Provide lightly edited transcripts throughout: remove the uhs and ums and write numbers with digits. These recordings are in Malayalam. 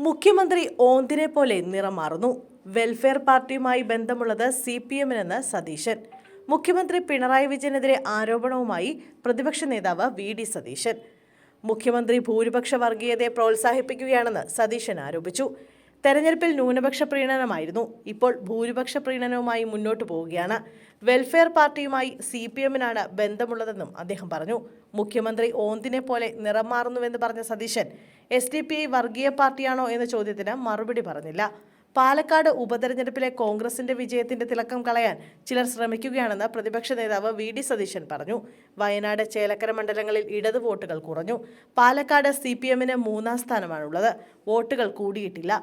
മുഖ്യമന്ത്രി ഓന്തിനെ പോലെ നിറം മാറുന്നു. വെൽഫെയർ പാർട്ടിയുമായി ബന്ധമുള്ളത് CPM-നെന്ന് സതീശൻ. മുഖ്യമന്ത്രി പിണറായി വിജയനെതിരെ ആരോപണവുമായി പ്രതിപക്ഷ നേതാവ് VD സതീശൻ. മുഖ്യമന്ത്രി ഭൂരിപക്ഷ വർഗീയതയെ പ്രോത്സാഹിപ്പിക്കുകയാണെന്ന് സതീശൻ ആരോപിച്ചു. തെരഞ്ഞെടുപ്പിൽ ന്യൂനപക്ഷ പ്രീണനമായിരുന്നു, ഇപ്പോൾ ഭൂരിപക്ഷ പ്രീണനവുമായി മുന്നോട്ടു പോവുകയാണ്. വെൽഫെയർ പാർട്ടിയുമായി CPM-നാണ് ബന്ധമുള്ളതെന്നും അദ്ദേഹം പറഞ്ഞു. മുഖ്യമന്ത്രി ഓന്തിനെ പോലെ നിറം മാറുന്നുവെന്ന് പറഞ്ഞ സതീശൻ SDPI വർഗീയ പാർട്ടിയാണോ എന്ന ചോദ്യത്തിന് മറുപടി പറഞ്ഞില്ല. പാലക്കാട് ഉപതെരഞ്ഞെടുപ്പിലെ കോൺഗ്രസിന്റെ വിജയത്തിന്റെ തിളക്കം കളയാൻ ചിലർ ശ്രമിക്കുകയാണെന്ന് പ്രതിപക്ഷ നേതാവ് VD സതീശൻ പറഞ്ഞു. വയനാട്, ചേലക്കര മണ്ഡലങ്ങളിൽ ഇടത് വോട്ടുകൾ കുറഞ്ഞു. പാലക്കാട് CPM-ന് 3-ാം സ്ഥാനമാണുള്ളത്. വോട്ടുകൾ കൂടിയിട്ടില്ല.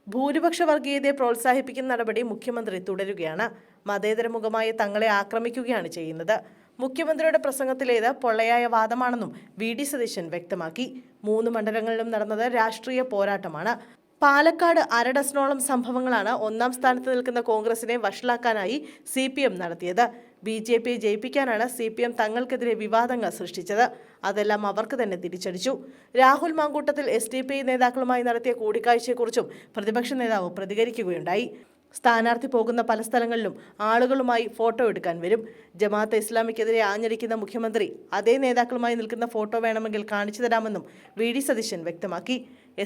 ഭൂരിപക്ഷ വർഗീയതയെ പ്രോത്സാഹിപ്പിക്കുന്ന നടപടി മുഖ്യമന്ത്രി തുടരുകയാണ്. മതേതര മുഖമായി തങ്ങളെ ആക്രമിക്കുകയാണ് ചെയ്യുന്നത്. മുഖ്യമന്ത്രിയുടെ പ്രസംഗത്തിലേത് പൊള്ളയായ വാദമാണെന്നും VD സതീശൻ വ്യക്തമാക്കി. 3 മണ്ഡലങ്ങളിലും നടന്നത് രാഷ്ട്രീയ പോരാട്ടമാണ്. പാലക്കാട് അരഡസനോളം സംഭവങ്ങളാണ് 1-ാം സ്ഥാനത്ത് നിൽക്കുന്ന കോൺഗ്രസിനെ വഷളാക്കാനായി CPM നടത്തിയത്. BJPയെ ജയിപ്പിക്കാനാണ് CPM തങ്ങൾക്കെതിരെ വിവാദങ്ങൾ സൃഷ്ടിച്ചത്. അതെല്ലാം അവർക്ക് തന്നെ തിരിച്ചടിച്ചു. രാഹുൽ മാങ്കൂട്ടത്തിൽ SDPI നേതാക്കളുമായി നടത്തിയ കൂടിക്കാഴ്ചയെക്കുറിച്ചും പ്രതിപക്ഷ നേതാവ് പ്രതികരിക്കുകയുണ്ടായി. സ്ഥാനാർത്ഥി പോകുന്ന പല സ്ഥലങ്ങളിലും ആളുകളുമായി ഫോട്ടോ എടുക്കാൻ വരും. ജമാഅത്തെ ഇസ്ലാമിക്കെതിരെ ആഞ്ഞടിക്കുന്ന മുഖ്യമന്ത്രി അതേ നേതാക്കളുമായി നിൽക്കുന്ന ഫോട്ടോ വേണമെങ്കിൽ കാണിച്ചു തരാമെന്നും VD സതീശൻ വ്യക്തമാക്കി.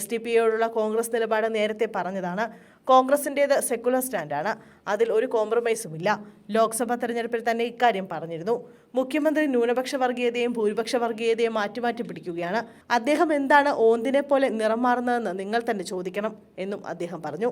SDPയോടുള്ള കോൺഗ്രസ് നിലപാട് നേരത്തെ പറഞ്ഞതാണ്. കോൺഗ്രസിൻ്റേത് സെക്കുലർ സ്റ്റാൻഡാണ്, അതിൽ ഒരു കോംപ്രമൈസുമില്ല. ലോക്സഭാ തെരഞ്ഞെടുപ്പിൽ തന്നെ ഇക്കാര്യം പറഞ്ഞിരുന്നു. മുഖ്യമന്ത്രി ന്യൂനപക്ഷ വർഗീയതയും ഭൂരിപക്ഷ വർഗീയതയും മാറ്റി പിടിക്കുകയാണ്. അദ്ദേഹം എന്താണ് ഓന്തിനെ പോലെ നിറം മാറുന്നതെന്ന് നിങ്ങൾ തന്നെ ചോദിക്കണം എന്നും അദ്ദേഹം പറഞ്ഞു.